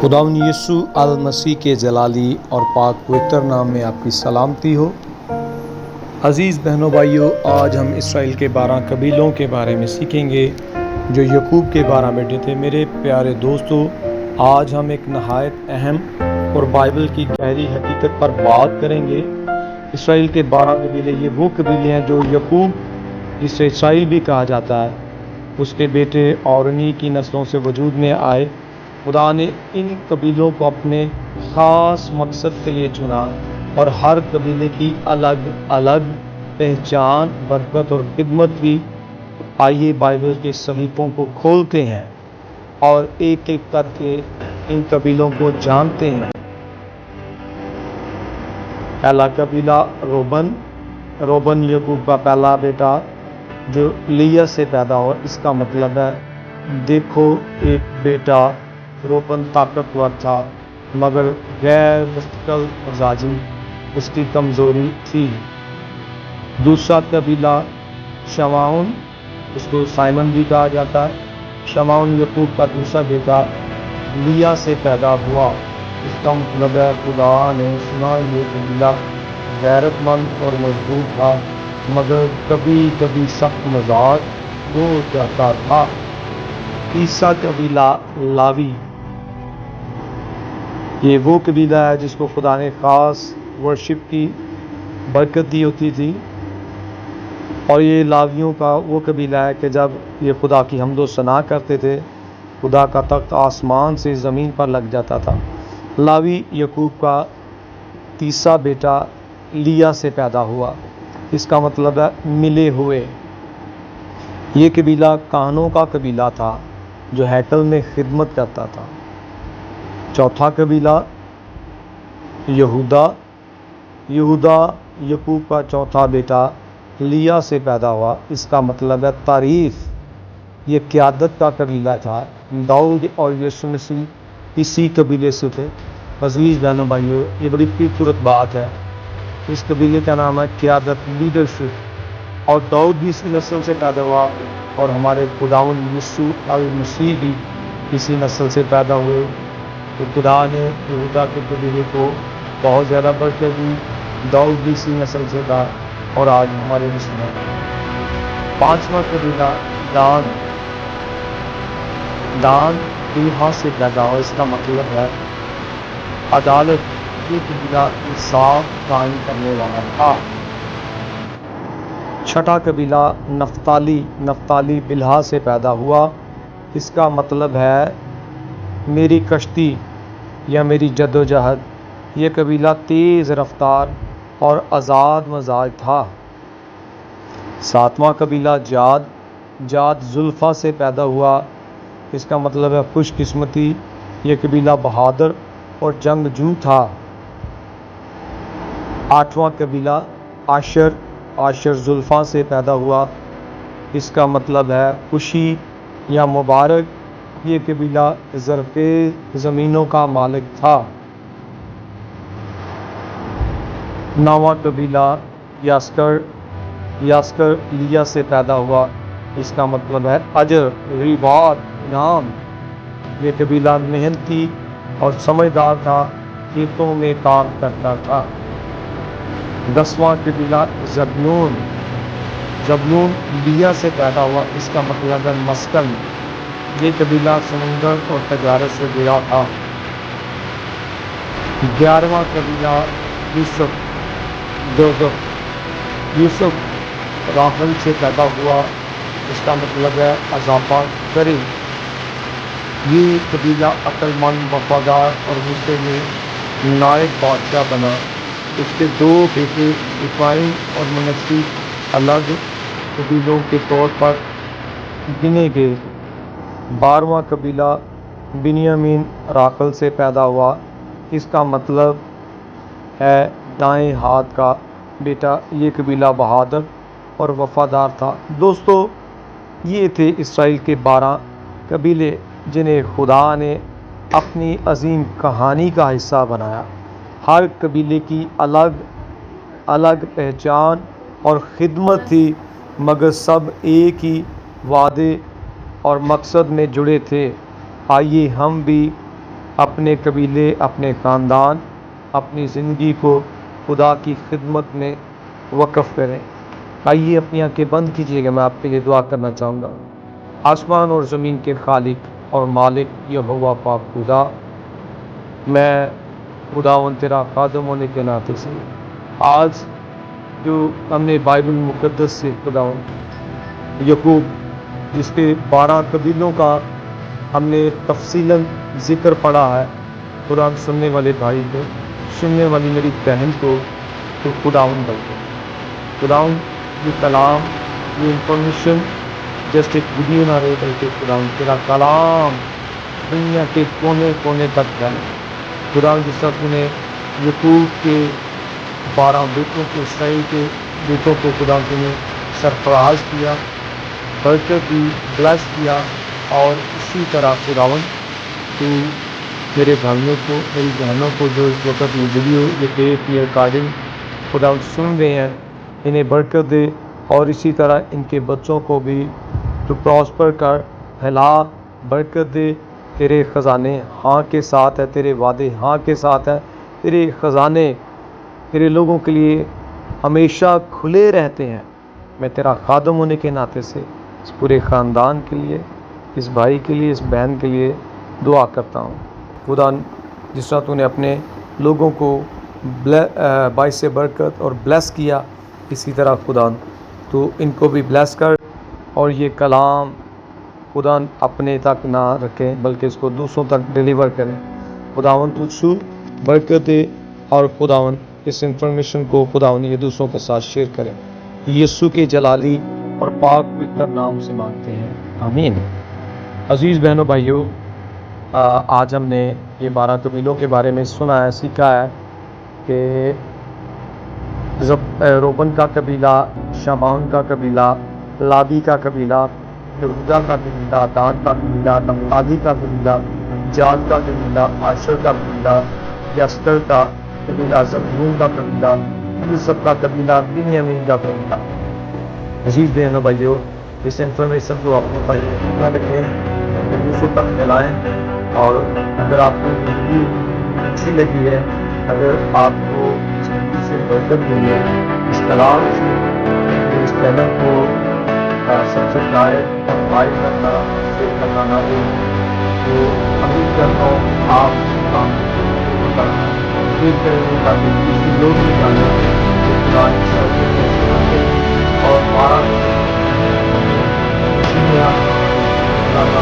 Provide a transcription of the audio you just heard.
خداوند یسوع المسیح کے جلالی اور پاک پوتر نام میں آپ کی سلامتی ہو۔ عزیز بہنوں بھائیوں، آج ہم اسرائیل کے 12 قبیلوں کے بارے میں سیکھیں گے جو یعقوب کے 12 بیٹے تھے۔ میرے پیارے دوستو، آج ہم ایک نہایت اہم اور بائبل کی گہری حقیقت پر بات کریں گے۔ اسرائیل کے 12 قبیلے یہ وہ قبیلے ہیں جو یعقوب، جسے اسرائیل بھی کہا جاتا ہے، اس کے بیٹے اور انہی کی نسلوں سے وجود میں آئے۔ خدا نے ان قبیلوں کو اپنے خاص مقصد کے لیے چنا اور ہر قبیلے کی الگ الگ پہچان، برکت اور خدمت بھی۔ آئیے بائبل کے صحیفوں کو کھولتے ہیں اور ایک ایک کر کے ان قبیلوں کو جانتے ہیں۔ پہلا قبیلہ روبن یعقوب کا پہلا بیٹا جو لیا سے پیدا ہوا۔ اس کا مطلب ہے، دیکھو ایک بیٹا روبن طاقتور تھا مگر غیر مستقل مزاجی، اس کی کمزوری تھی۔ دوسرا قبیلہ شمعون، اس کو سائمن بھی کہا جاتا ہے۔ شمعون یعقوب کا دوسرا بیٹا لیا سے پیدا ہوا۔ اس کا مطلب ہے خدا نے سنا یہ قبیلہ غیرت مند اور مضبوط تھا مگر کبھی کبھی سخت مزاج ہو جاتا تھا۔ تیسرا قبیلہ لاوی، یہ وہ قبیلہ ہے جس کو خدا نے خاص ورشپ کی برکت دی ہوتی تھی، اور یہ لاویوں کا وہ قبیلہ ہے کہ جب یہ خدا کی حمد و ثنا کرتے تھے، خدا کا تخت آسمان سے زمین پر لگ جاتا تھا۔ لاوی یعقوب کا تیسرا بیٹا لیا سے پیدا ہوا۔ اس کا مطلب ہے ملے ہوئے۔ یہ قبیلہ کہنوں کا قبیلہ تھا جو ہیکل میں خدمت کرتا تھا۔ چوتھا قبیلہ یہودا یعقوب کا چوتھا بیٹا لیا سے پیدا ہوا۔ اس کا مطلب ہے تعریف۔ یہ قیادت کا قبیلہ تھا۔ داؤد اور یسوع مسیح اسی قبیلے سے تھے۔ عزیز بہنوں بھائیوں، یہ بڑی خوبصورت بات ہے۔ اس قبیلے کا نام ہے قیادت، لیڈرشپ، اور داؤد بھی اسی نسل سے پیدا ہوا اور ہمارے خداوند یسوع المسیح بھی اسی نسل سے پیدا ہوئے۔ تو خدا نے یہودا کے قبیلے کو بہت زیادہ برکت دی۔ داؤد بھی اسی نسل سے تھا اور آج ہمارے نسل میں۔ پانچواں قبیلہ دان بلہا سے پیدا ہوا۔ اس کا مطلب ہے عدالت۔ یہ قبیلہ انصاف قائم کرنے والا تھا۔ چھٹا قبیلہ نفتالی بلہا سے پیدا ہوا۔ اس کا مطلب ہے میری کشتی یا میری جدوجہد۔ یہ قبیلہ تیز رفتار اور آزاد مزاج تھا۔ ساتواں قبیلہ جاد زلفا سے پیدا ہوا۔ اس کا مطلب ہے خوش قسمتی۔ یہ قبیلہ بہادر اور جنگجو تھا۔ آٹھواں قبیلہ عاشر زلفا سے پیدا ہوا۔ اس کا مطلب ہے خوشی یا مبارک۔ یہ قبیلہ زرخیز زمینوں کا مالک تھا۔ نواں قبیلہ یاسکر لیا سے پیدا ہوا۔ اس کا مطلب ہے اجر، ریوارڈ، انعام۔ یہ قبیلہ محنتی اور سمجھدار تھا، کھیتوں میں کام کرتا تھا۔ دسواں قبیلہ زبلون لیا سے پیدا ہوا۔ اس کا مطلب ہے مسکن۔ یہ قبیلہ سمندر اور تجارت سے جڑا تھا۔ 11واں قبیلہ یوسف راحل سے پیدا ہوا۔ اس کا مطلب ہے اضافہ کرے۔ یہ قبیلہ عقل مند، وفادار اور غصے میں نائب بادشاہ بنا۔ اس کے دو بیٹے افرائیم اور منسی الگ قبیلوں کے طور پر گنے گئے۔ 12واں قبیلہ بنیامین راحل سے پیدا ہوا۔ اس کا مطلب ہے دائیں ہاتھ کا بیٹا۔ یہ قبیلہ بہادر اور وفادار تھا۔ دوستو، یہ تھے اسرائیل کے 12 قبیلے جنہیں خدا نے اپنی عظیم کہانی کا حصہ بنایا۔ ہر قبیلے کی الگ الگ پہچان اور خدمت تھی مگر سب ایک ہی وعدے اور مقصد میں جڑے تھے۔ آئیے ہم بھی اپنے قبیلے، اپنے خاندان، اپنی زندگی کو خدا کی خدمت میں وقف کریں۔ آئیے اپنی آنکھیں بند کیجیے گا، میں آپ کے لیے دعا کرنا چاہوں گا۔ آسمان اور زمین کے خالق اور مالک یہوہ پاک خدا، میں خداوند تیرا خادم ہونے کے ناطے سے آج جو ہم نے بائبل مقدس سے خداوند یعقوب جس کے 12 قبیلوں کا ہم نے تفصیلاً ذکر پڑھا ہے، قرآن سننے والے بھائی کو، سننے والی میری بہن کو، تو خداوند خداوند یہ کلام، یہ انفارمیشن جسٹ ایک ویڈیو نہ رہے، بلکہ خداوند تیرا کلام دنیا کے کونے کونے تک جائے۔ خداوند جس طرح تو نے یعقوب کے 12 بیٹوں کے، اسرائیل کے بیٹوں کو خداوند نے سرفراز کیا، برکت دی، بلیس کیا، اور اسی طرح خداوند تو میرے بھائیوں کو، میری بہنوں کو جو اس وقت یہ ویڈیو، یہ ٹیپ، یہ ریکارڈنگ خداوند سن رہے ہیں، انہیں برکت دے، اور اسی طرح ان کے بچوں کو بھی تو پراسپر کر، پھیلا، برکت دے۔ تیرے خزانے ہاں کے ساتھ ہے، تیرے وعدے ہاں کے ساتھ ہے، تیرے خزانے تیرے لوگوں کے لیے ہمیشہ کھلے رہتے ہیں۔ میں تیرا خادم ہونے کے ناطے سے اس پورے خاندان کے لیے، اس بھائی کے لیے، اس بہن کے لیے دعا کرتا ہوں۔ خدا جس طرح تو نے اپنے لوگوں کو باعث برکت اور بلیس کیا، اسی طرح خدا تو ان کو بھی بلیس کر، اور یہ کلام خدا اپنے تک نہ رکھیں بلکہ اس کو دوسروں تک ڈیلیور کریں۔ خداوند تو برکت دے، اور خداوند اس انفارمیشن کو خداوند یہ دوسروں کے ساتھ شیئر کریں۔ یسوع کے جلالی اور پاک پوتر نام سے مانگتے ہیں، آمین۔ عزیز بہنوں بھائیوں، آج ہم نے یہ 12 قبیلوں کے بارے میں سنا ہے، سیکھا ہے کہ روبن کا قبیلہ، شمعون کا قبیلہ، لادی کا قبیلہ، یہودا کا قبیلہ، دان کا قبیلہ، نفتالی کا قبیلہ، جاد کا قبیلہ، عاشر کا قبیلہ، یستر کا قبیلہ، زبولون کا قبیلہ، یوسف کا قبیلہ، بنیامین کا قبیلہ۔ عزیز بہنوں بھائیوں، اس انفارمیشن کو اپنے بھائیوں میں رکھیں، دوسروں تک پھیلائیں، اور اگر آپ کو ویڈیو اچھی لگی ہے، اگر آپ کو زندگی سے برکت ملی ہے، اس کلام سے، تو اس چینل کو سبسکرائب اور لائک کرنا، شیئر کرنا نہ بھولیں۔ تو امید کرتا ہوں آپ کام شیئر کریں گے تاکہ کسی لوگ بھی جانیں کہ خدا کی سڑکیں کیسے بنتے ہیں، اور 12 دنیا خدا کا